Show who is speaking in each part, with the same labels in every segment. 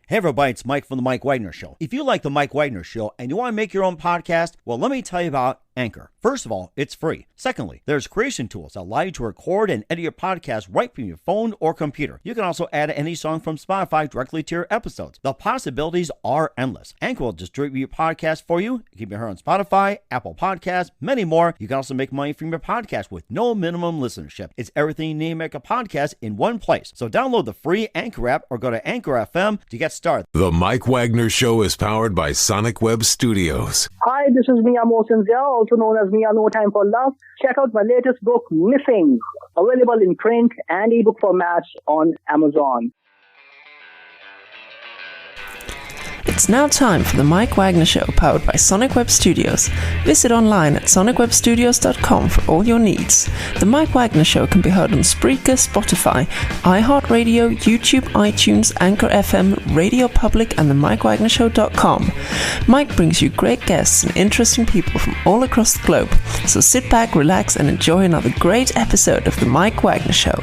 Speaker 1: Hey everybody, it's Mike from The Mike Wagner Show. If you like The Mike Wagner Show and you want to make your own podcast, well, let me tell you about Anchor. First of all, it's free. Secondly, there's creation tools that allow you to record and edit your podcast right from your phone or computer. You can also add any song from Spotify directly to your episodes. The possibilities are endless. Anchor will distribute your podcast for you. You can be heard on Spotify, Apple Podcasts, many more. You can also make money from your podcast with no minimum listenership. It's everything you need to make a podcast in one place. So download the free Anchor app or go to Anchor FM to get started.
Speaker 2: The Mike Wagner Show is powered by Sonic Web Studios.
Speaker 3: Hi, this is Mia Mosensia, also known as Mia No Time for Love. Check out my latest book, Missing, available in print and ebook formats on Amazon.
Speaker 4: It's now time for the Mike Wagner Show, powered by Sonic Web Studios. Visit online at sonicwebstudios.com for all your needs. The Mike Wagner Show can be heard on Spreaker, Spotify, iHeartRadio, YouTube, iTunes, Anchor FM, Radio Public, and the MikeWagnerShow.com. Mike brings you great guests and interesting people from all across the globe. So sit back, relax, and enjoy another great episode of the Mike Wagner Show.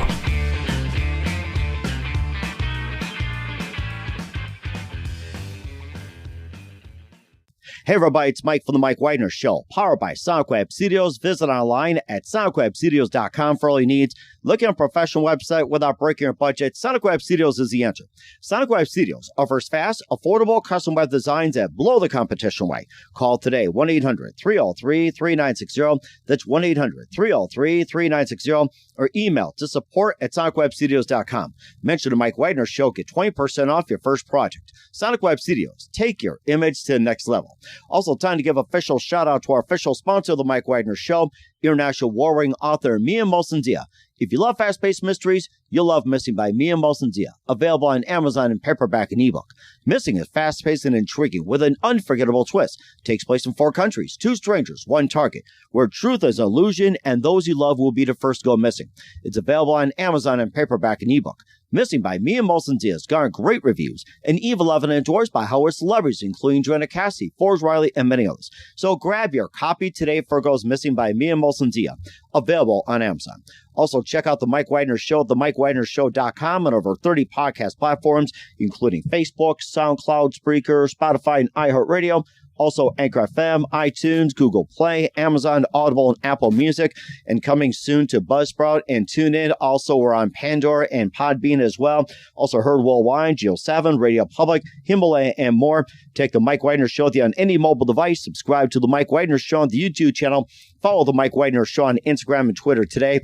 Speaker 1: Hey everybody, it's Mike from The Mike Wagner Show, powered by Sonic Web Studios. Visit online at sonicwebstudios.com for all your needs. Looking at a professional website without breaking your budget, Sonic Web Studios is the answer. Sonic Web Studios offers fast, affordable custom web designs that blow the competition away. Call today, 1-800-303-3960. That's 1-800-303-3960. Or email to support@sonicwebstudios.com. Mention the Mike Wagner Show, get 20% off your first project. Sonic Web Studios, take your image to the next level. Also, time to give official shout out to our official sponsor of the Mike Wagner Show, international warring author Mia Mosensia. If you love fast-paced mysteries, you'll love Missing by Mia Mosensia, available on Amazon in paperback and ebook. Missing is fast-paced and intriguing with an unforgettable twist. Takes place in 4 countries, 2 strangers, 1 target, where truth is an illusion and those you love will be the first to go missing. It's available on Amazon in paperback and ebook. Missing by Mia Mosensia has garnered great reviews, and Eve 11 endorsed by Howard celebrities, including Joanna Cassidy, Forrest Riley, and many others. So grab your copy today for it goes Missing by Mia Mosensia, available on Amazon. Also, check out The Mike Wagner Show at themikewagnershow.com and over 30 podcast platforms, including Facebook, SoundCloud, Spreaker, Spotify, and iHeartRadio. Also, Anchor FM, iTunes, Google Play, Amazon, Audible, and Apple Music. And coming soon to Buzzsprout and TuneIn. Also, we're on Pandora and Podbean as well. Also heard worldwide, Geo7, Radio Public, Himalaya, and more. Take the Mike Wagner Show on any mobile device. Subscribe to the Mike Wagner Show on the YouTube channel. Follow the Mike Wagner Show on Instagram and Twitter today.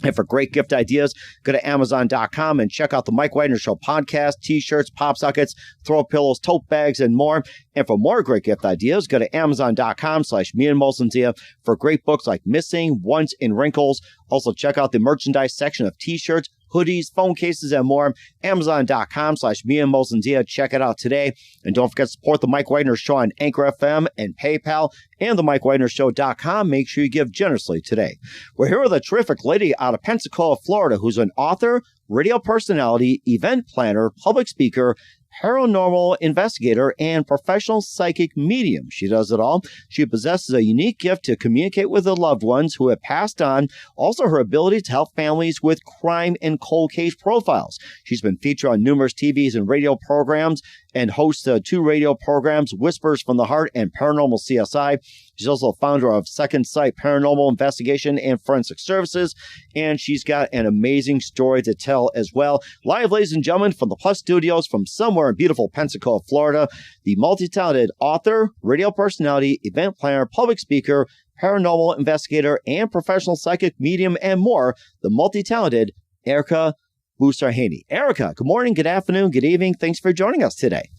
Speaker 1: And for great gift ideas, go to Amazon.com and check out the Mike Wagner Show podcast, t-shirts, pop sockets, throw pillows, tote bags, and more. And for more great gift ideas, go to Amazon.com/Mia Mosensia for great books like Missing, Once, and Wrinkles. Also, check out the merchandise section of t-shirts, hoodies, phone cases, and more. Amazon.com/Mia Mosensia. Check it out today. And don't forget to support the Mike Wagner Show on Anchor FM and PayPal and the MikeWagnerShow.com. Make sure you give generously today. We're here with a terrific lady out of Pensacola, Florida, who's an author, radio personality, event planner, public speaker, paranormal investigator, and professional psychic medium. She does it all. She possesses a unique gift to communicate with the loved ones who have passed on. Also, her ability to help families with crime and cold case profiles. She's been featured on numerous TVs and radio programs and hosts 2 radio programs, Whispers from the Heart and Paranormal CSI. She's also founder of Second Sight Paranormal Investigation and Forensic Services, and she's got an amazing story to tell as well. Live, ladies and gentlemen, from the Plus Studios from somewhere in beautiful Pensacola, Florida, the multi-talented author, radio personality, event planner, public speaker, paranormal investigator, and professional psychic medium, and more, the multi-talented Ericka Boussarhane. Ericka, good morning, good afternoon, good evening. Thanks for joining us today.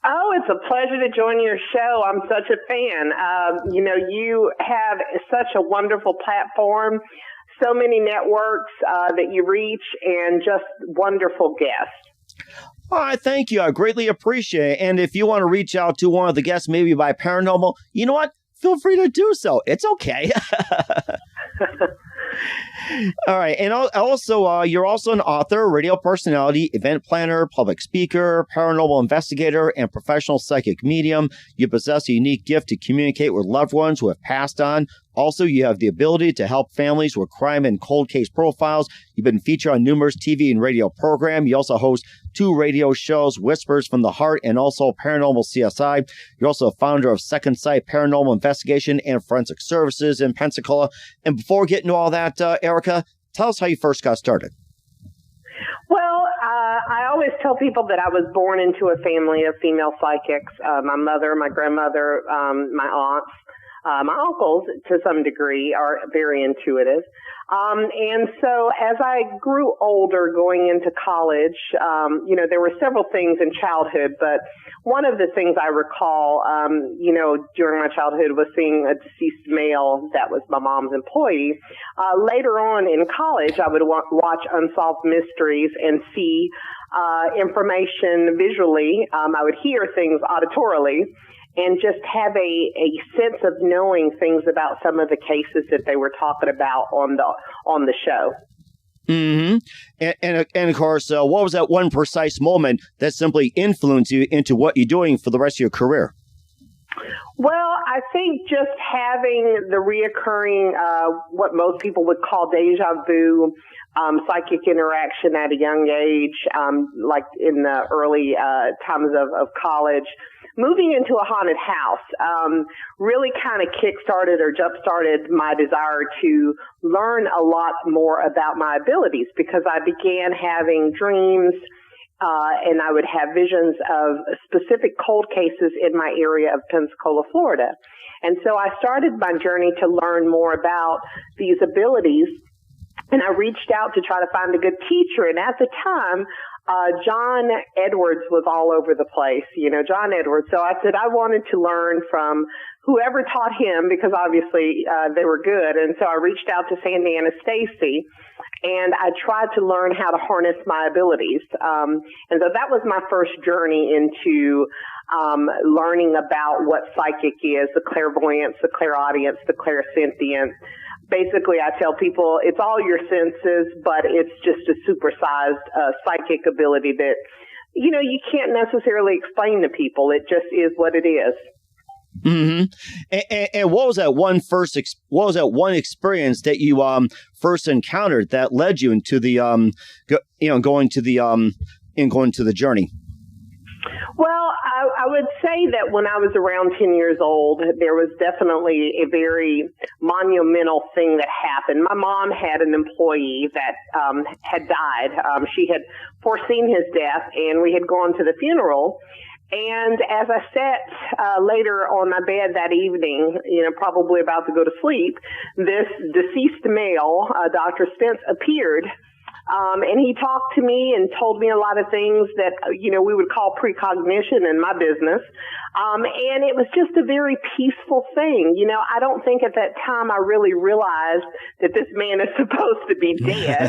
Speaker 5: Oh, it's a pleasure to join your show. I'm such a fan. You have such a wonderful platform, so many networks that you reach, and just wonderful guests.
Speaker 1: Oh, thank you. I greatly appreciate it. And if you want to reach out to one of the guests, maybe by paranormal, you know what? Feel free to do so. It's okay. All right. And also, you're also an author, radio personality, event planner, public speaker, paranormal investigator, and professional psychic medium. You possess a unique gift to communicate with loved ones who have passed on. Also, you have the ability to help families with crime and cold case profiles. You've been featured on numerous TV and radio programs. You also host 2 radio shows, Whispers from the Heart and also Paranormal CSI. You're also a founder of Second Sight Paranormal Investigation and Forensic Services in Pensacola. And before getting to all that, Ericka, tell us how you first got started.
Speaker 5: Well, I always tell people that I was born into a family of female psychics. My mother, my grandmother, my aunts. My uncles, to some degree, are very intuitive. And so as I grew older going into college, there were several things in childhood, but one of the things I recall, during my childhood was seeing a deceased male that was my mom's employee. Later on in college, I would watch Unsolved Mysteries and see information visually. I would hear things auditorily, and just have a sense of knowing things about some of the cases that they were talking about on the show.
Speaker 1: Mm-hmm. And of course, what was that one precise moment that simply influenced you into what you're doing for the rest of your career?
Speaker 5: Well, I think just having the reoccurring, what most people would call deja vu, psychic interaction at a young age, like in the early times of college, moving into a haunted house really kind of kick-started or jump-started my desire to learn a lot more about my abilities, because I began having dreams and I would have visions of specific cold cases in my area of Pensacola, Florida. And so I started my journey to learn more about these abilities, and I reached out to try to find a good teacher. And at the time, John Edwards was all over the place, John Edwards. So I said I wanted to learn from whoever taught him, because obviously they were good. And so I reached out to Sandy Anastasia, and I tried to learn how to harness my abilities. And so that was my first journey into learning about what psychic is, the clairvoyance, the clairaudience, the clairsentient. Basically, I tell people it's all your senses, but it's just a supersized psychic ability that, you can't necessarily explain to people. It just is what it is.
Speaker 1: Mm-hmm. And what was that one experience that you first encountered that led you into the going to the journey?
Speaker 5: Well, I would say that when I was around 10 years old, there was definitely a very monumental thing that happened. My mom had an employee that had died. She had foreseen his death, and we had gone to the funeral. And as I sat later on my bed that evening, probably about to go to sleep, this deceased male, Dr. Spence, appeared. And he talked to me and told me a lot of things that, we would call precognition in my business. And it was just a very peaceful thing. I don't think at that time I really realized that this man is supposed to be dead.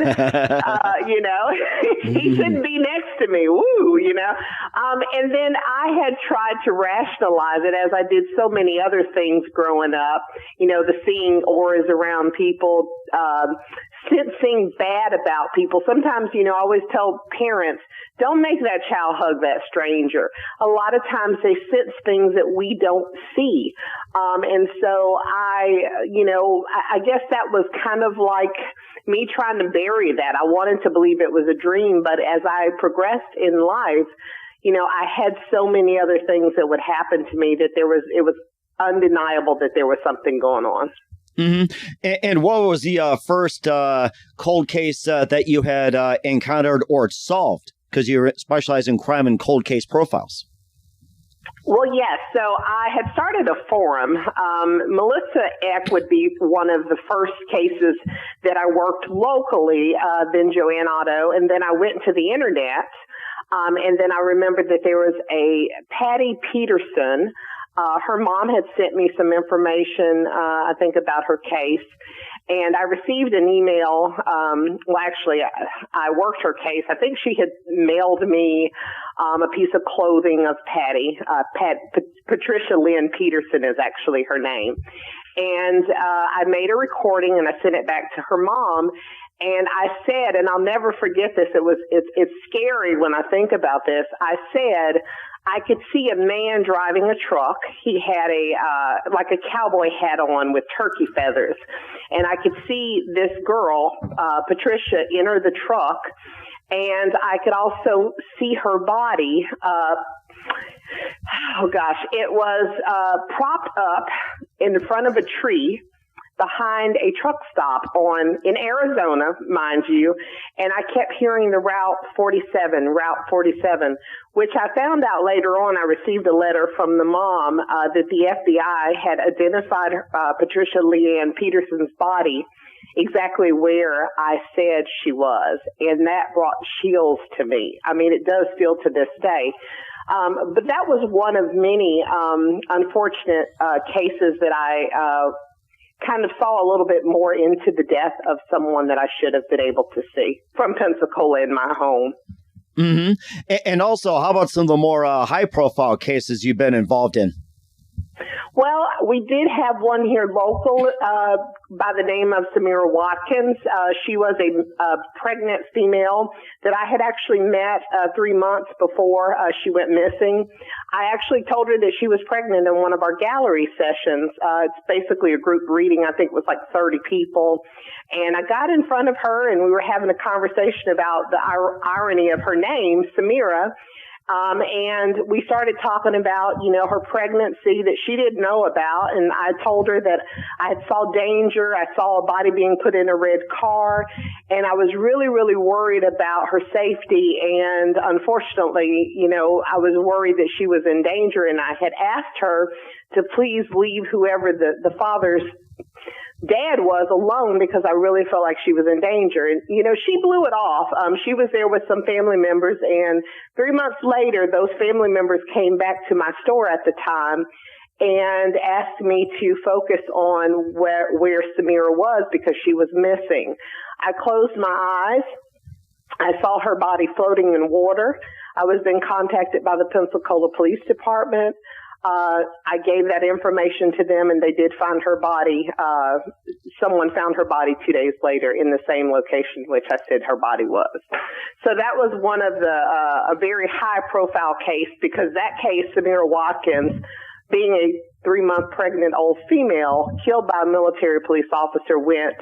Speaker 5: He shouldn't be next to me. Woo, And then I had tried to rationalize it, as I did so many other things growing up, the seeing auras around people, sensing bad about people. Sometimes, I always tell parents, don't make that child hug that stranger. A lot of times they sense things that we don't see. And so I guess that was kind of like me trying to bury that. I wanted to believe it was a dream, but as I progressed in life, I had so many other things that would happen to me that it was undeniable that there was something going on.
Speaker 1: Mm-hmm. And what was the first cold case that you had encountered or solved? Because you specialize in crime and cold case profiles.
Speaker 5: Well, yes. So I had started a forum. Melissa Eck would be one of the first cases that I worked locally, then Joanne Otto, and then I went to the internet. And then I remembered that there was a Patty Peterson. Her mom had sent me some information, I think, about her case. And I received an email. I worked her case. I think she had mailed me a piece of clothing of Patty. Patricia Lynn Peterson is actually her name. And I made a recording and I sent it back to her mom. And I said, and I'll never forget this, it's scary when I think about this. I said, I could see a man driving a truck. He had like a cowboy hat on with turkey feathers. And I could see this girl, Patricia, enter the truck. And I could also see her body. It was propped up in front of a tree behind a truck stop in Arizona, mind you, and I kept hearing the Route 47, which I found out later on. I received a letter from the mom that the FBI had identified Patricia Leanne Peterson's body exactly where I said she was, and that brought chills to me. I mean, it does still to this day. But that was one of many unfortunate cases that I kind of saw a little bit more into the death of someone that I should have been able to see from Pensacola in my home.
Speaker 1: Mm-hmm. And also, how about some of the more high-profile cases you've been involved in?
Speaker 5: Well, we did have one here local by the name of Samira Watkins. She was a pregnant female that I had actually met 3 months before she went missing. I actually told her that she was pregnant in one of our gallery sessions. It's basically a group reading. I think it was like 30 people. And I got in front of her and we were having a conversation about the irony of her name, Samira. And we started talking about, her pregnancy that she didn't know about. And I told her that I saw danger. I saw a body being put in a red car. And I was really, really worried about her safety. And unfortunately, I was worried that she was in danger. And I had asked her to please leave whoever the father's dad was alone because I really felt like she was in danger. And, she blew it off. She was there with some family members, and 3 months later, those family members came back to my store at the time and asked me to focus on where Samira was because she was missing. I closed my eyes. I saw her body floating in water. I was then contacted by the Pensacola Police Department. I gave that information to them, and they did find her body. Someone found her body 2 days later in the same location which I said her body was. So that was one of a very high-profile case because that case, Samira Watkins, being a 3-month pregnant old female killed by a military police officer, went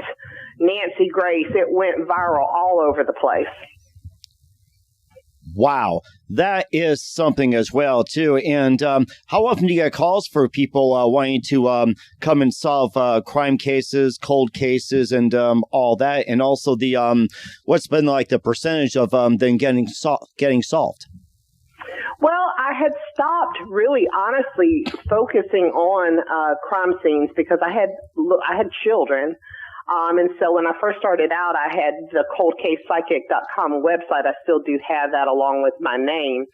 Speaker 5: Nancy Grace. It went viral all over the place.
Speaker 1: Wow, that is something as well, too. And how often do you get calls for people wanting to come and solve crime cases, cold cases, and all that? And also the what's been like the percentage of them getting solved?
Speaker 5: Well, I had stopped really honestly focusing on crime scenes because I had children. And so when I first started out, I had the coldcasepsychic.com website. I still do have that along with my name.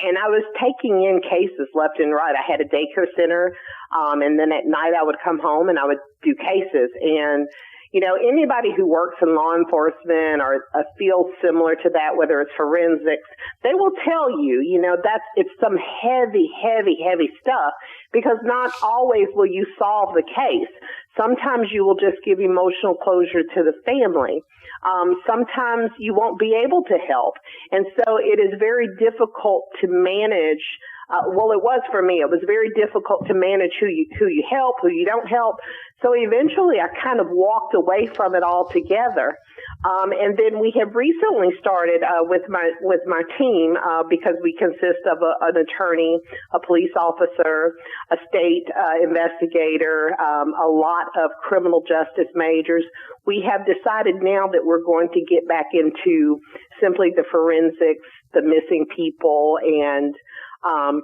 Speaker 5: And I was taking in cases left and right. I had a daycare center. And then at night I would come home and I would do cases. And, anybody who works in law enforcement or a field similar to that, whether it's forensics, they will tell you, it's some heavy, heavy, heavy stuff because not always will you solve the case. Sometimes you will just give emotional closure to the family. Sometimes you won't be able to help. And so it is very difficult to manage. It was for me. It was very difficult to manage who you help, who you don't help. So eventually I kind of walked away from it altogether. And then we have recently started with my team because we consist of an attorney, a police officer, a state investigator, a lot of criminal justice majors. We have decided now that we're going to get back into simply the forensics, the missing people, and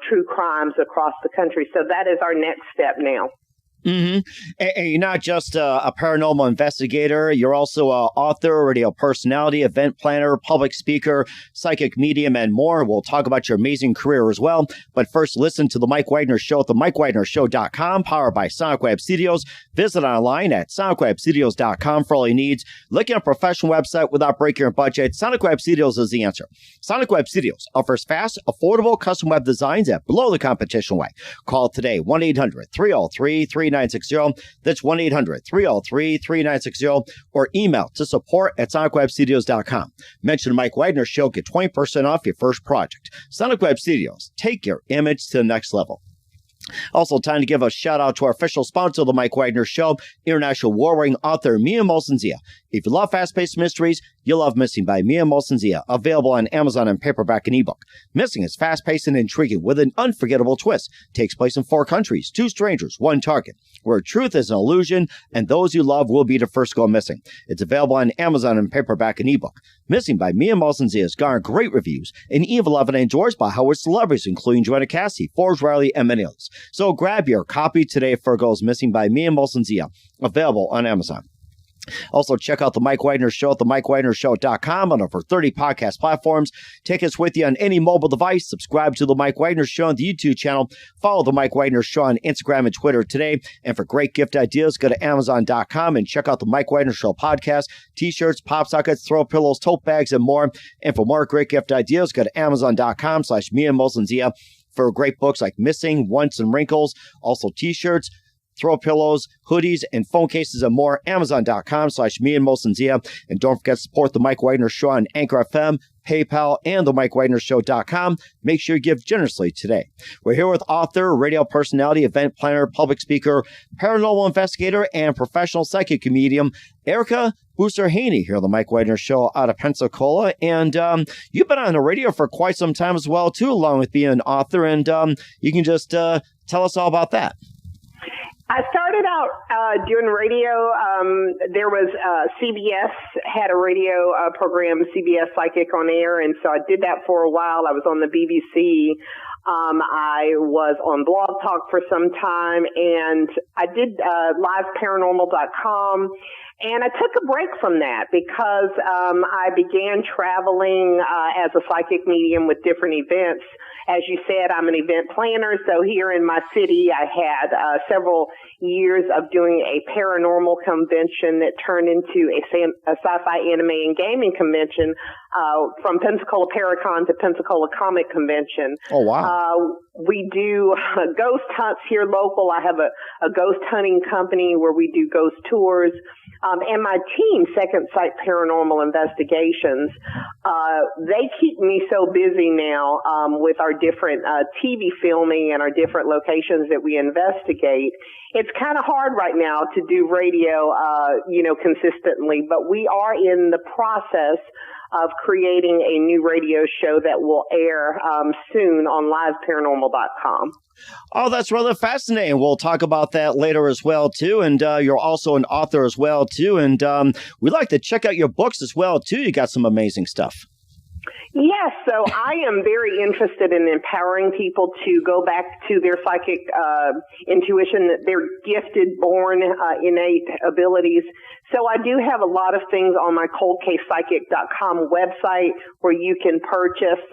Speaker 5: true crimes across the country. So that is our next step now.
Speaker 1: Mm-hmm. And you're not just a paranormal investigator. You're also an author, radio personality, event planner, public speaker, psychic medium, and more. We'll talk about your amazing career as well. But first, listen to The Mike Wagner Show at themikewagnershow.com, powered by Sonic Web Studios. Visit online at sonicwebstudios.com for all your needs. Looking at a professional website without breaking your budget, Sonic Web Studios is the answer. Sonic Web Studios offers fast, affordable custom web designs at below the competition way. Call today, 1-800-303-3999. 1-800-303-3960. That's 1-800-303-3960. Or email to support@sonicwebstudios.com. Mention the Mike Wagner Show. Get 20% off your first project. Sonic Web Studios. Take your image to the next level. Also, time to give a shout out to our official sponsor of the Mike Wagner Show, international war-wearing author Mia Molson-Zia. If you love fast-paced mysteries, you'll love Missing by Mia Molson-Zia, available on Amazon in paperback and ebook. Missing is fast-paced and intriguing with an unforgettable twist. Takes place in 4 countries, 2 strangers, 1 target, where truth is an illusion and those you love will be the first to go missing. It's available on Amazon in paperback and ebook. Missing by Mia Molson-Zia has garnered great reviews and even loved and enjoyed by Howard celebrities, including Joanna Cassidy, Forbes Riley, and many others. So grab your copy today for Goes Missing by Mia Molson-Zia, available on Amazon. Also, check out The Mike Wagner Show at themikewagnershow.com on over 30 podcast platforms. Take us with you on any mobile device. Subscribe to The Mike Wagner Show on the YouTube channel. Follow The Mike Wagner Show on Instagram and Twitter today. And for great gift ideas, go to Amazon.com and check out The Mike Wagner Show podcast, T-shirts, pop sockets, throw pillows, tote bags, and more. And for more great gift ideas, go to Amazon.com/Mia Molson-Zia for great books like Missing, Once, and Wrinkles. Also, T-shirts, throw pillows, hoodies, and phone cases and more. Amazon.com/Mia Molson-Zia. And don't forget to support The Mike Wagner Show on Anchor FM, PayPal, and TheMikeWagnerShow.com. Make sure you give generously today. We're here with author, radio personality, event planner, public speaker, paranormal investigator, and professional psychic comedian, Ericka Boussarhane here on The Mike Wagner Show out of Pensacola. And you've been on the radio for quite some time as well, too, along with being an author. And you can just tell us all about that.
Speaker 5: I started out doing radio. There was CBS had a radio program, CBS Psychic on Air, and so I did that for a while. I was on the BBC. I was on Blog Talk for some time, and I did liveparanormal.com. And I took a break from that because I began traveling as a psychic medium with different events. As you said, I'm an event planner, so here in my city, I had several years of doing a paranormal convention that turned into a sci-fi anime and gaming convention from Pensacola Paracon to Pensacola Comic Convention.
Speaker 1: Oh, wow.
Speaker 5: We do ghost hunts here local. I have a ghost hunting company where we do ghost tours. And my team, Second Sight Paranormal Investigations, they keep me so busy now with our different TV filming and our different locations that we investigate. It's kind of hard right now to do radio, consistently, but we are in the process of creating a new radio show that will air soon on liveparanormal.com.
Speaker 1: Oh, that's rather fascinating. We'll talk about that later as well, too. And you're also an author as well, too. And we'd like to check out your books as well, too. You got some amazing stuff.
Speaker 5: Yes, so I am very interested in empowering people to go back to their psychic intuition, their gifted, born, innate abilities. So I do have a lot of things on my coldcasepsychic.com website where you can purchase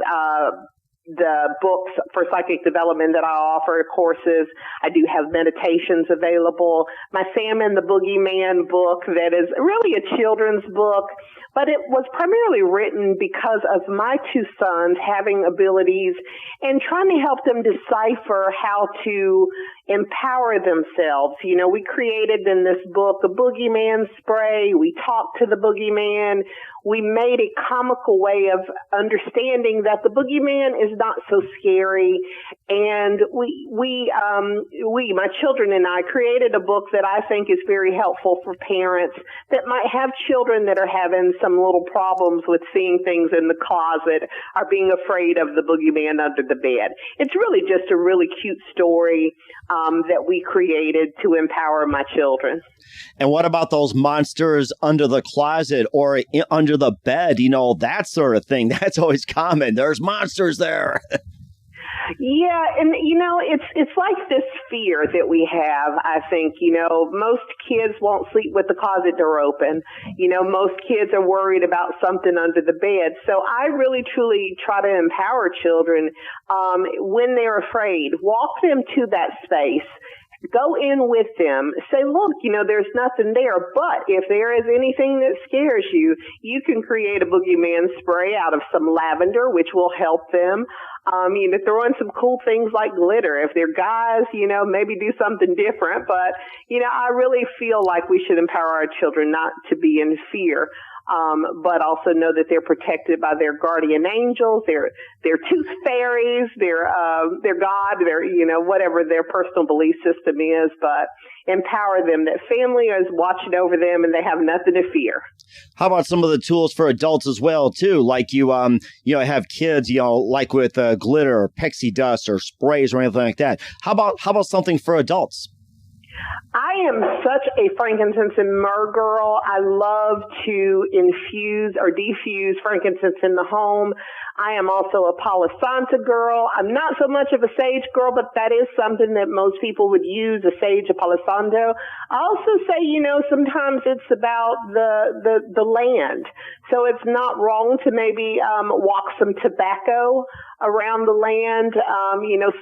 Speaker 5: the books for psychic development that I offer, courses. I do have meditations available. My Sam and the Boogeyman book that is really a children's book, but it was primarily written because of my 2 sons having abilities and trying to help them decipher how to empower themselves. You know, we created in this book a Boogeyman spray. We talked to the Boogeyman. We made a comical way of understanding that the Boogeyman is not so scary. And we, my children and I created a book that I think is very helpful for parents that might have children that are having some little problems with seeing things in the closet or being afraid of the Boogeyman under the bed. It's really just a really cute story that we created to empower my children.
Speaker 1: And what about those monsters under the closet or under the bed? You know, that sort of thing. That's always common. There's monsters there.
Speaker 5: Yeah, and it's like this fear that we have. I think, most kids won't sleep with the closet door open. Most kids are worried about something under the bed. So I really truly try to empower children when they're afraid. Walk them to that space. Go in with them. Say, look, there's nothing there. But if there is anything that scares you, you can create a Boogeyman spray out of some lavender, which will help them. Throw in some cool things like glitter. If they're guys, maybe do something different. But, I really feel like we should empower our children not to be in fear, but also know that they're protected by their guardian angels, their tooth fairies, their God, their, whatever their personal belief system is, but empower them that family is watching over them and they have nothing to fear.
Speaker 1: How about some of the tools for adults as well, too? Like you have kids, like with glitter or pixie dust or sprays or anything like that. How about something for adults?
Speaker 5: I am such a frankincense and myrrh girl. I love to infuse or diffuse frankincense in the home. I am also a Palo Santo girl. I'm not so much of a sage girl, but that is something that most people would use, a sage, a Palo Santo. I also say, sometimes it's about the land. So it's not wrong to maybe walk some tobacco around the land.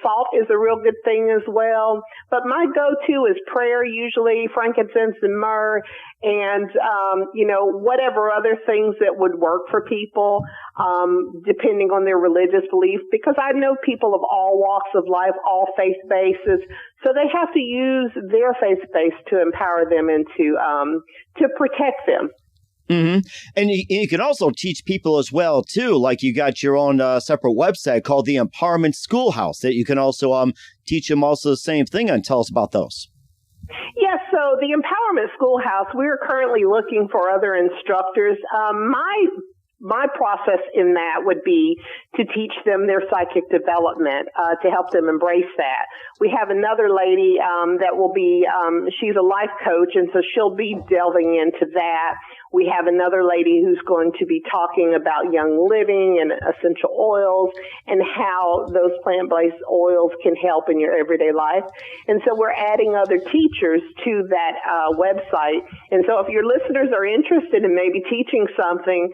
Speaker 5: Salt is a real good thing as well. But my go-to is prayer, usually frankincense and myrrh, and, whatever other things that would work for people, depending on their religious belief, because I know people of all walks of life, all faith bases, so they have to use their faith base to empower them and to protect them.
Speaker 1: Mm-hmm. And you can also teach people as well, too. Like you got your own separate website called the Empowerment Schoolhouse that you can also teach them also the same thing. And tell us about those.
Speaker 5: Yes, so the Empowerment Schoolhouse, we're currently looking for other instructors. My process in that would be to teach them their psychic development, to help them embrace that. We have another lady that will be, she's a life coach, and so she'll be delving into that. We have another lady who's going to be talking about young living and essential oils and how those plant-based oils can help in your everyday life. And so we're adding other teachers to that website. And so if your listeners are interested in maybe teaching something,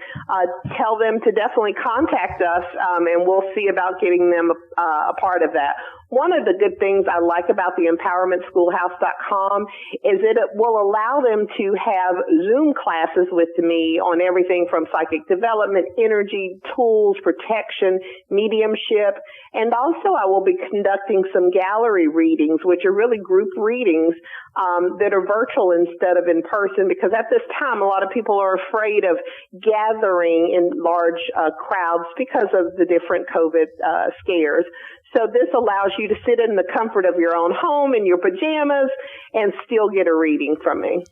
Speaker 5: tell them to definitely contact us, and we'll see about getting them a part of that. One of the good things I like about the empowermentschoolhouse.com is that it will allow them to have Zoom classes with me on everything from psychic development, energy, tools, protection, mediumship, and also I will be conducting some gallery readings, which are really group readings that are virtual instead of in person, because at this time a lot of people are afraid of gathering in large crowds because of the different COVID scares. So this allows you to sit in the comfort of your own home in your pajamas and still get a reading from me.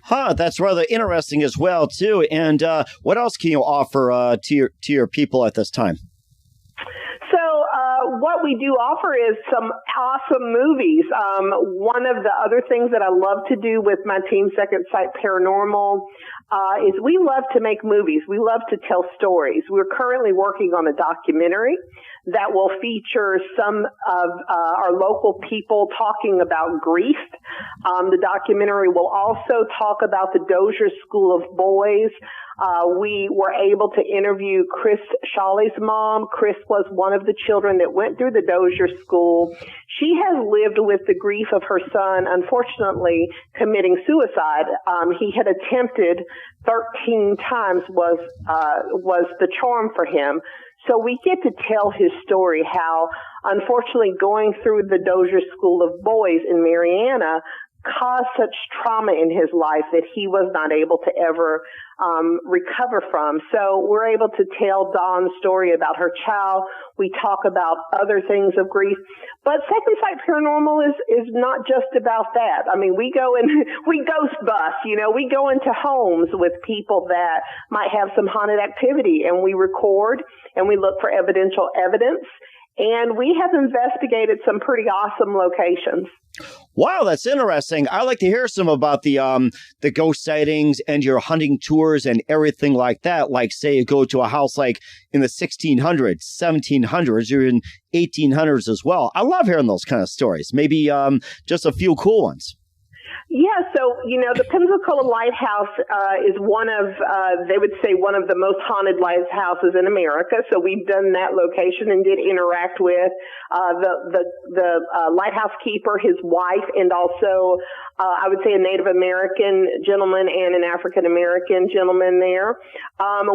Speaker 1: That's rather interesting as well, too. And what else can you offer to your people at this time?
Speaker 5: So what we do offer is some awesome movies. One of the other things that I love to do with my team, Second Sight Paranormal, is we love to make movies. We love to tell stories. We're currently working on a documentary that will feature some of our local people talking about grief. The documentary will also talk about the Dozier School of Boys. We were able to interview Chris Shawley's mom. Chris was one of the children that went through the Dozier School. She has lived with the grief of her son, unfortunately, committing suicide. He had attempted 13 times was the charm for him. So we get to tell his story, how unfortunately going through the Dozier School of Boys in Marianna caused such trauma in his life that he was not able to ever recover from. So we're able to tell Dawn's story about her child. We talk about other things of grief. But Second Sight Paranormal is not just about that. I mean, we go and we ghost bust, we go into homes with people that might have some haunted activity, and we record and we look for evidential evidence. And we have investigated some pretty awesome locations.
Speaker 1: Wow, that's interesting. I'd like to hear some about the ghost sightings and your hunting tours and everything like that. Like, say you go to a house like in the 1600s, 1700s, or in 1800s as well. I love hearing those kind of stories. Maybe just a few cool ones.
Speaker 5: Yeah, so, the Pensacola Lighthouse is one of, they would say, one of the most haunted lighthouses in America. So we've done that location and did interact with the lighthouse keeper, his wife, and also I would say a Native American gentleman and an African American gentleman there.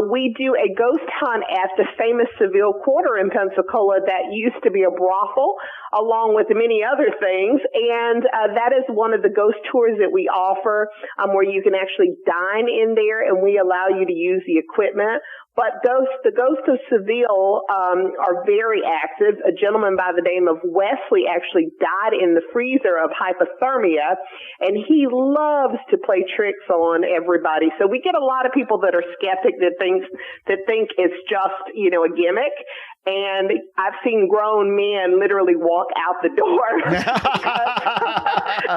Speaker 5: We do a ghost hunt at the famous Seville Quarter in Pensacola that used to be a brothel, along with many other things. And that is one of the ghost tours that we offer, where you can actually dine in there, and we allow you to use the equipment. But the ghosts of Seville are very active. A gentleman by the name of Wesley actually died in the freezer of hypothermia, and he loves to play tricks on everybody. So we get a lot of people that are skeptic that think it's just, a gimmick. And I've seen grown men literally walk out the door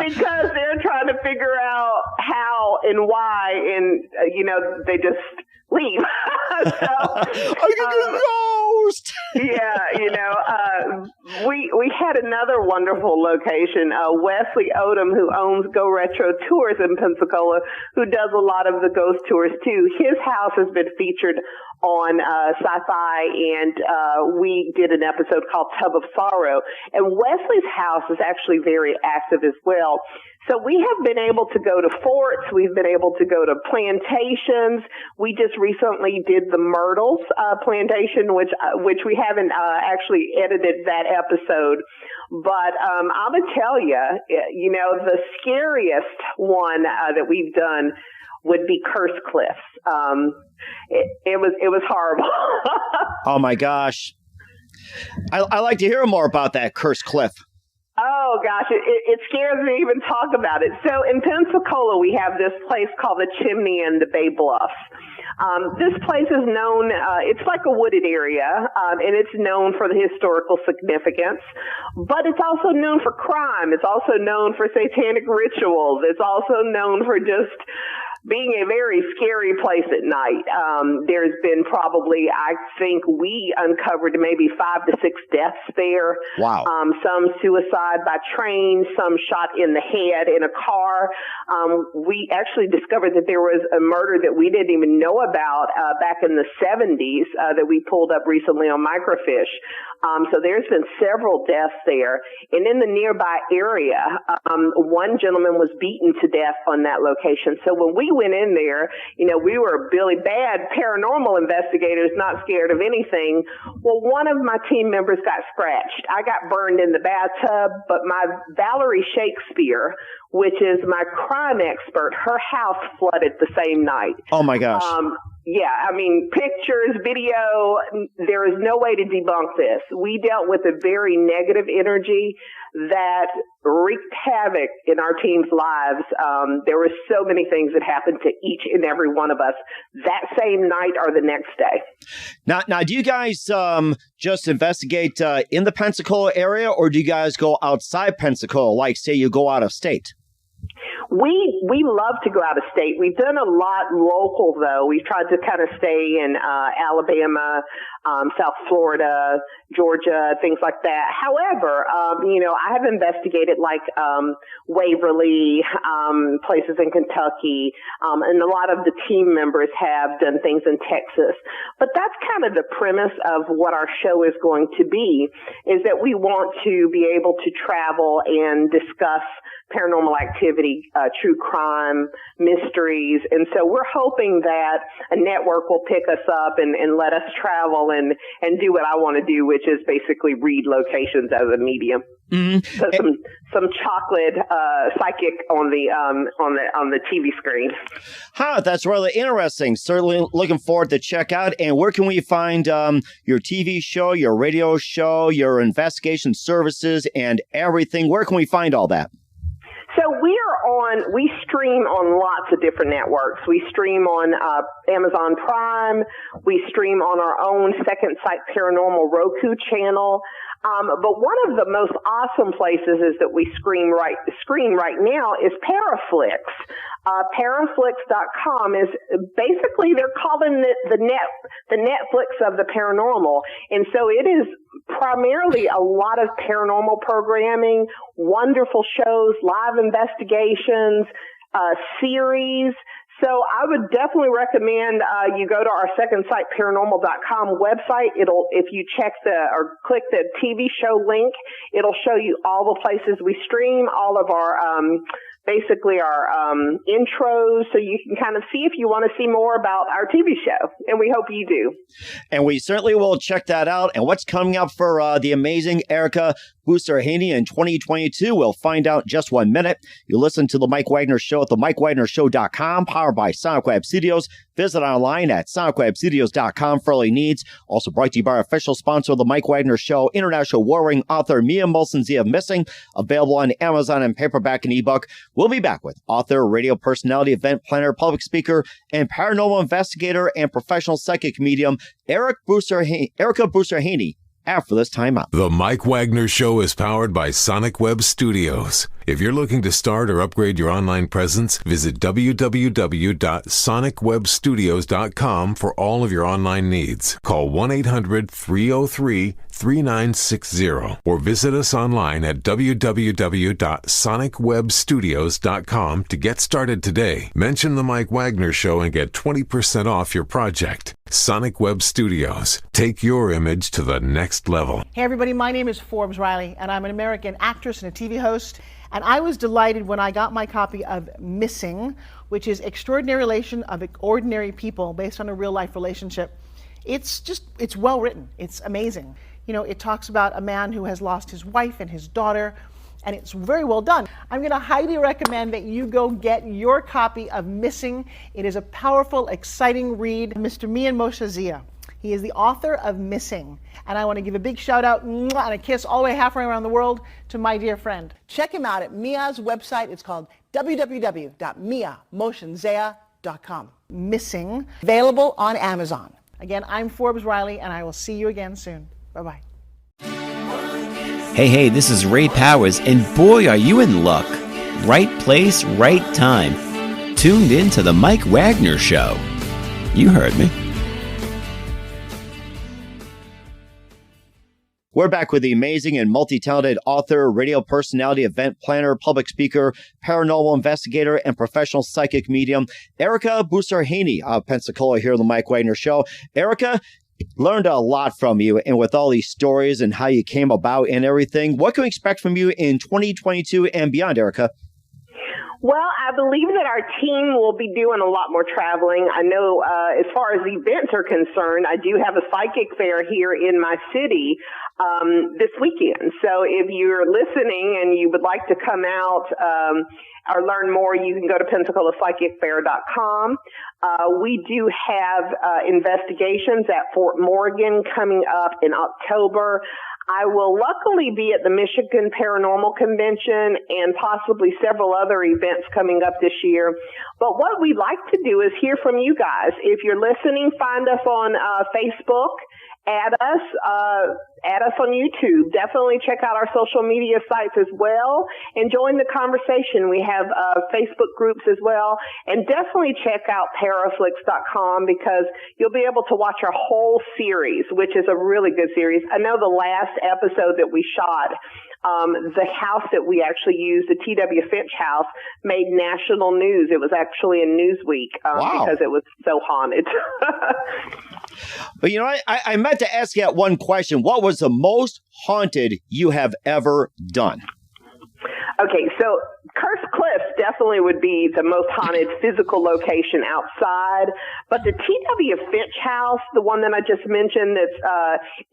Speaker 5: because they're trying to figure out how and why, and they just leave. So,
Speaker 1: I can get a ghost.
Speaker 5: We had another wonderful location. Wesley Odom, who owns Go Retro Tours in Pensacola, who does a lot of the ghost tours too. His house has been featured on Sci-Fi, and we did an episode called Tub of Sorrow. And Wesley's house is actually very active as well. So we have been able to go to forts. We've been able to go to plantations. We just recently did the Myrtles plantation, which we haven't actually edited that episode. But I'm gonna tell you, the scariest one that we've done would be Curse Cliffs. It was horrible.
Speaker 1: Oh my gosh! I like to hear more about that Curse Cliff.
Speaker 5: Oh, gosh, it scares me to even talk about it. So in Pensacola, we have this place called the Chimney and the Bay Bluffs. This place is known, it's like a wooded area, and it's known for the historical significance, but it's also known for crime. It's also known for satanic rituals. It's also known for just being a very scary place at night. There's been probably, I think we uncovered maybe 5 to 6 deaths there.
Speaker 1: Wow.
Speaker 5: Some suicide by train, some shot in the head in a car. We actually discovered that there was a murder that we didn't even know about back in the 70s that we pulled up recently on Microfiche. So there's been several deaths there. And in the nearby area, one gentleman was beaten to death on that location. So when we went in there, we were really bad paranormal investigators, not scared of anything. Well, one of my team members got scratched. I got burned in the bathtub, but my Valerie Shakespeare, which is my crime expert, her house flooded the same night.
Speaker 1: Oh my gosh.
Speaker 5: Yeah, pictures, video, there is no way to debunk this. We dealt with a very negative energy that wreaked havoc in our team's lives. There were so many things that happened to each and every one of us that same night or the next day.
Speaker 1: Now, do you guys just investigate in the Pensacola area, or do you guys go outside Pensacola, like say you go out of state?
Speaker 5: We love to go out of state. We've done a lot local, though. We've tried to kind of stay in Alabama, South Florida, Georgia, things like that. However, I have investigated like Waverly, places in Kentucky, and a lot of the team members have done things in Texas. But that's kind of the premise of what our show is going to be, is that we want to be able to travel and discuss paranormal activity, true crime, mysteries. And so we're hoping that a network will pick us up and let us travel and do what I want to do, which is basically read locations as a medium. Mm-hmm. So some chocolate psychic on the TV screen.
Speaker 1: That's really interesting. Certainly looking forward to check out. And where can we find your TV show, your radio show, your investigation services, and everything? Where can we find all that?
Speaker 5: So we stream on lots of different networks. We stream on Amazon Prime. We stream on our own Second Sight Paranormal Roku channel. But one of the most awesome places is that we screen right now is Paraflix. Paraflix.com is basically, they're calling it the Netflix of the paranormal. And so it is primarily a lot of paranormal programming, wonderful shows, live investigations, series. So I would definitely recommend you go to our secondsightparanormal.com website. If you click the TV show link, it'll show you all the places we stream, all of our basically our intros, so you can kind of see if you want to see more about our TV show, and we hope you do.
Speaker 1: And we certainly will check that out. And what's coming up for the amazing Ericka Boussarhane in 2022, we'll find out in just 1 minute. You listen to The Mike Wagner Show at themikewagnershow.com, powered by Sonic Web Studios. Visit online at sonicwebstudios.com for all your needs. Also brought to you by our official sponsor of The Mike Wagner Show, international war-ring author Mia Molson-Zia of Missing, available on Amazon and paperback and ebook. We'll be back with author, radio personality, event planner, public speaker, and paranormal investigator and professional psychic medium Ericka Boussarhane after this time out.
Speaker 2: The Mike Wagner Show is powered by Sonic Web Studios. If you're looking to start or upgrade your online presence, visit www.sonicwebstudios.com for all of your online needs. Call 1-800-303-3960 or visit us online at www.sonicwebstudios.com to get started today. Mention The Mike Wagner Show and get 20% off your project. Sonic Web Studios. Take your image to the next level.
Speaker 6: Hey everybody, my name is Forbes Riley, and I'm an American actress and a TV host. And I was delighted when I got my copy of Missing, which is Extraordinary Relation of Ordinary People based on a real life relationship. It's well written. It's amazing. You know, it talks about a man who has lost his wife and his daughter, and it's very well done. I'm going to highly recommend that you go get your copy of Missing. It is a powerful, exciting read. Mr. Mia Molson-Zia. He is the author of Missing. And I want to give a big shout out and a kiss all the way halfway around the world to my dear friend. Check him out at Mia's website. It's called www.miamotionzea.com. Missing, available on Amazon. Again, I'm Forbes Riley, and I will see you again soon. Bye-bye.
Speaker 7: Hey, this is Ray Powers, and boy, are you in luck. Right place, right time. Tuned in to The Mike Wagner Show. You heard me.
Speaker 1: We're back with the amazing and multi-talented author, radio personality, event planner, public speaker, paranormal investigator, and professional psychic medium, Ericka Boussarhane of Pensacola here on the Mike Wagner Show. Ericka, learned a lot from you, and with all these stories and how you came about and everything, what can we expect from you in 2022 and beyond, Ericka?
Speaker 5: Well, I believe that our team will be doing a lot more traveling. I know as far as events are concerned, I do have a psychic fair here in my city this weekend. So if you're listening and you would like to come out or learn more, you can go to PensacolaPsychicFair.com. We do have investigations at Fort Morgan coming up in October. I will luckily be at the Michigan Paranormal Convention and possibly several other events coming up this year. But what we'd like to do is hear from you guys. If you're listening, find us on Facebook. Add us on YouTube. Definitely check out our social media sites as well and join the conversation. We have Facebook groups as well. And definitely check out Paraflix.com because you'll be able to watch our whole series, which is a really good series. I know the last episode that we shot, the house that we actually used, the T.W. Finch house, made national news. It was actually in Newsweek because it was so haunted.
Speaker 1: But, you know, I meant to ask you that one question. What was the most haunted you have ever done?
Speaker 5: Okay, so Cursed Cliffs definitely would be the most haunted physical location outside, but the T.W. Finch house, the one that I just mentioned that's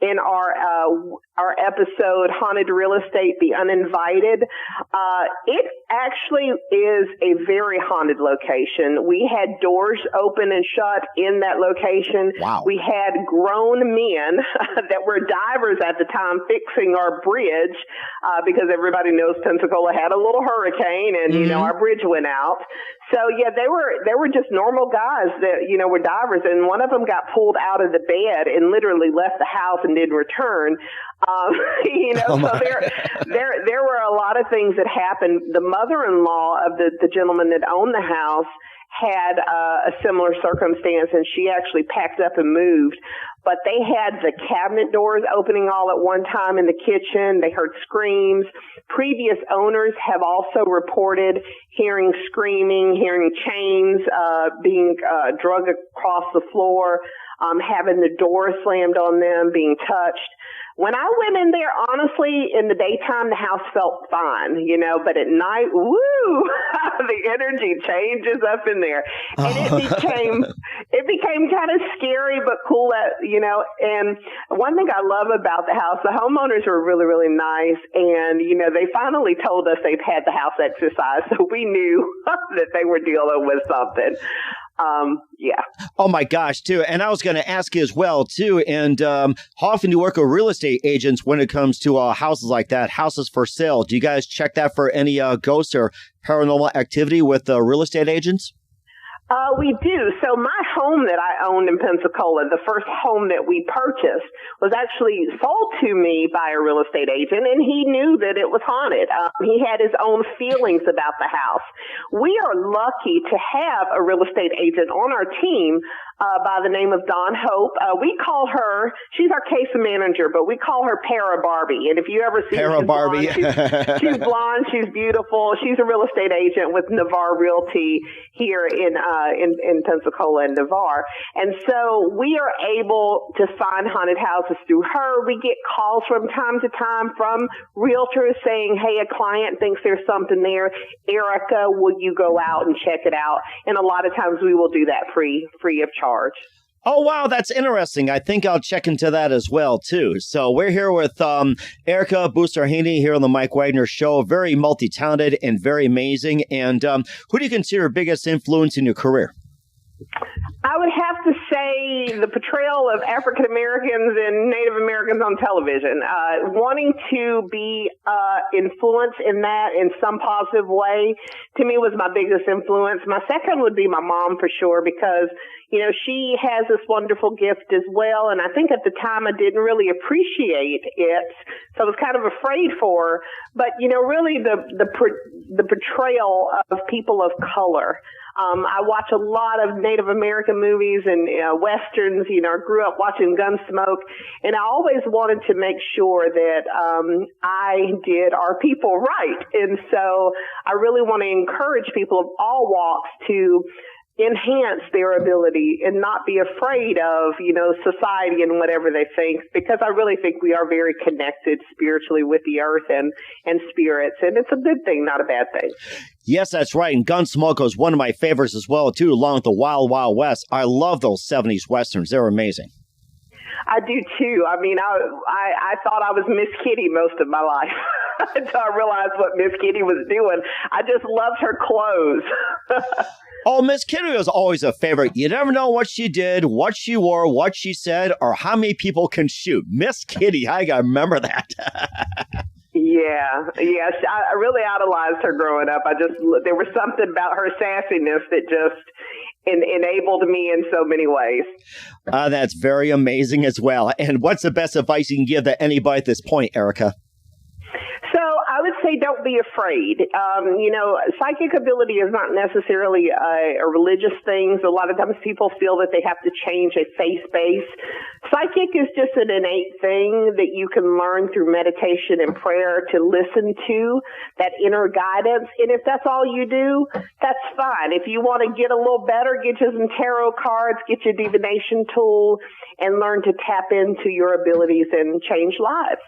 Speaker 5: in our episode, Haunted Real Estate, The Uninvited, it actually is a very haunted location. We had doors open and shut in that location.
Speaker 1: Wow.
Speaker 5: We had grown men that were divers at the time fixing our bridge because everybody knows Pensacola had a little hurricane and, you know, our bridge went out. So, yeah, they were just normal guys that, you know, were divers. And one of them got pulled out of the bed and literally left the house and didn't return. You know, so there were a lot of things that happened. The mother-in-law of the gentleman that owned the house had a similar circumstance, and she actually packed up and moved. But they had the cabinet doors opening all at one time in the kitchen. They heard screams. Previous owners have also reported hearing screaming, hearing chains being dragged across the floor. having the door slammed on them, being touched. When I went in there, honestly, in the daytime, the house felt fine, but at night, woo, the energy changes up in there. And it became kind of scary, but cool, and one thing I love about the house, the homeowners were really, really nice. And, they finally told us they've had the house exercised. So we knew that they were dealing with something. Yeah.
Speaker 1: Oh my gosh, too. And I was going to ask you as well, too. And how often do you work with real estate agents when it comes to houses like that, houses for sale? Do you guys check that for any ghosts or paranormal activity with real estate agents?
Speaker 5: We do. So my home that I owned in Pensacola, the first home that we purchased, was actually sold to me by a real estate agent, and he knew that it was haunted. He had his own feelings about the house. We are lucky to have a real estate agent on our team by the name of Dawn Hope. We call her, she's our case manager, but we call her Para Barbie. And if you ever see her, she's blonde, she's beautiful. She's a real estate agent with Navarre Realty here in Pensacola and Navarre. And so we are able to find haunted houses through her. We get calls from time to time from realtors saying, hey, a client thinks there's something there. Ericka, will you go out and check it out? And a lot of times we will do that free of charge.
Speaker 1: Oh, wow, that's interesting. I think I'll check into that as well, too. So we're here with Ericka Boussarhane here on the Mike Wagner Show. Very multi-talented and very amazing. And who do you consider your biggest influence in your career?
Speaker 5: I would have to say the portrayal of African Americans and Native Americans on television. Wanting to be influenced in that in some positive way, to me, was my biggest influence. My second would be my mom, for sure, because she has this wonderful gift as well. And I think at the time I didn't really appreciate it. So I was kind of afraid for her. But, really the portrayal of people of color. I watch a lot of Native American movies and Westerns. I grew up watching Gunsmoke, and I always wanted to make sure that I did our people right. And so I really want to encourage people of all walks to enhance their ability and not be afraid of, society and whatever they think, because I really think we are very connected spiritually with the earth and spirits. And it's a good thing, not a bad thing.
Speaker 1: Yes, that's right. And Gunsmoke was one of my favorites as well, too, along with the Wild Wild West. I love those 70s Westerns. They're amazing.
Speaker 5: I do, too. I mean, I thought I was Miss Kitty most of my life until I realized what Miss Kitty was doing. I just loved her clothes.
Speaker 1: Oh, Miss Kitty was always a favorite. You never know what she did, what she wore, what she said, or how many people can shoot. Miss Kitty, I got to remember that.
Speaker 5: Yeah. I really idolized her growing up. There was something about her sassiness that just enabled me in so many ways.
Speaker 1: That's very amazing as well. And what's the best advice you can give to anybody at this point, Ericka?
Speaker 5: So I would say don't be afraid. Psychic ability is not necessarily a religious thing. So a lot of times people feel that they have to change a faith base. Psychic is just an innate thing that you can learn through meditation and prayer to listen to, that inner guidance. And if that's all you do, that's fine. If you want to get a little better, get you some tarot cards, get your divination tool, and learn to tap into your abilities and change lives.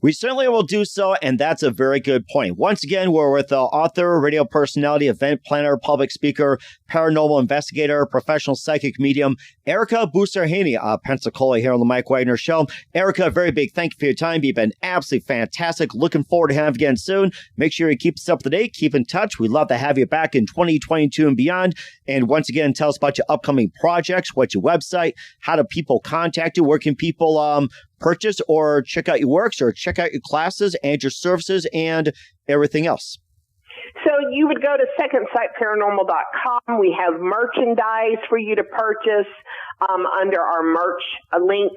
Speaker 1: We certainly will do so, and that's a very good point. Once again, we're with author, radio personality, event planner, public speaker, paranormal investigator, professional psychic medium, Ericka Boussarhane, Pensacola here on the Mike Wagner Show. Ericka, a very big thank you for your time. You've been absolutely fantastic. Looking forward to having you again soon. Make sure you keep us up to date. Keep in touch. We'd love to have you back in 2022 and beyond. And once again, tell us about your upcoming projects, what's your website, how do people contact you, where can people purchase or check out your works or check out your classes and your services and everything else?
Speaker 5: So you would go to secondsightparanormal.com. We have merchandise for you to purchase under our merch link.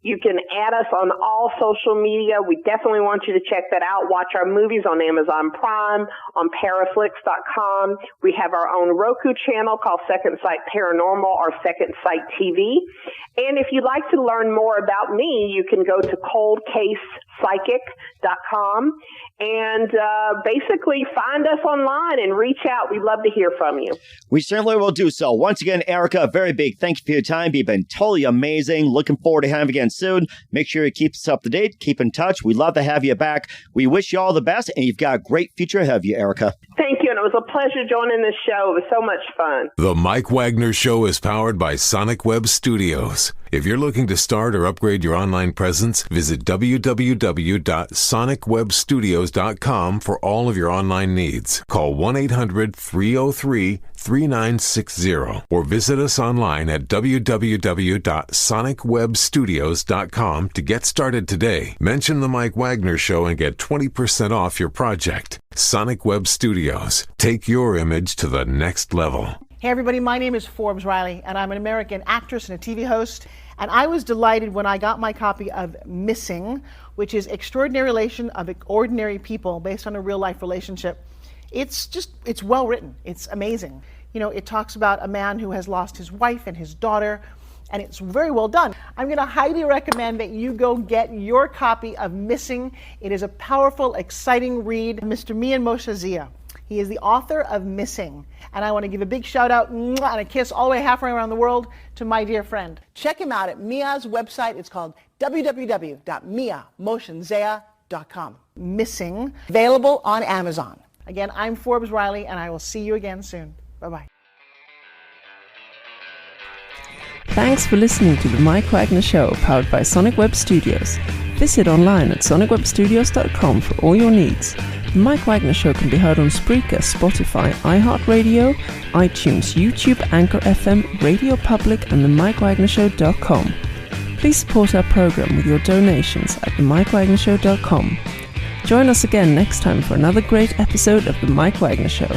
Speaker 5: You can add us on all social media. We definitely want you to check that out. Watch our movies on Amazon Prime, on Paraflix.com. We have our own Roku channel called Second Sight Paranormal or Second Sight TV. And if you'd like to learn more about me, you can go to coldcasepsychic.com and basically find us online and reach out. We'd love to hear from you.
Speaker 1: We certainly will do so. Once again, Ericka, a very big thank you for your time. You've been totally amazing. Looking forward to having you again soon. Make sure you keep us up to date. Keep in touch. We'd love to have you back. We wish you all the best, and you've got a great future ahead of you, Ericka.
Speaker 5: Thank you, and it was a pleasure joining this show. It was so much fun.
Speaker 2: The Mike Wagner Show is powered by Sonic Web Studios. If you're looking to start or upgrade your online presence, visit www.sonicwebstudios.com for all of your online needs. Call 1-800-303-3960 or visit us online at www.sonicwebstudios.com to get started today. Mention the Mike Wagner Show and get 20% off your project. Sonic Web Studios. Take your image to the next level.
Speaker 6: Hey everybody, my name is Forbes Riley, and I'm an American actress and a TV host. And I was delighted when I got my copy of Missing, which is Extraordinary Relation of Ordinary People based on a real life relationship. It's well written. It's amazing. You know, it talks about a man who has lost his wife and his daughter, and it's very well done. I'm going to highly recommend that you go get your copy of Missing. It is a powerful, exciting read. Mr. Mian Moshe Zia. He is the author of Missing. And I want to give a big shout out and a kiss all the way halfway around the world to my dear friend. Check him out at Mia's website. It's called www.miamotionzea.com. Missing, available on Amazon. Again, I'm Forbes Riley, and I will see you again soon. Bye-bye.
Speaker 4: Thanks for listening to The Mike Wagner Show, powered by Sonic Web Studios. Visit online at sonicwebstudios.com for all your needs. The Mike Wagner Show can be heard on Spreaker, Spotify, iHeartRadio, iTunes, YouTube, Anchor FM, Radio Public, and themikewagnershow.com. Please support our program with your donations at themikewagnershow.com. Join us again next time for another great episode of The Mike Wagner Show.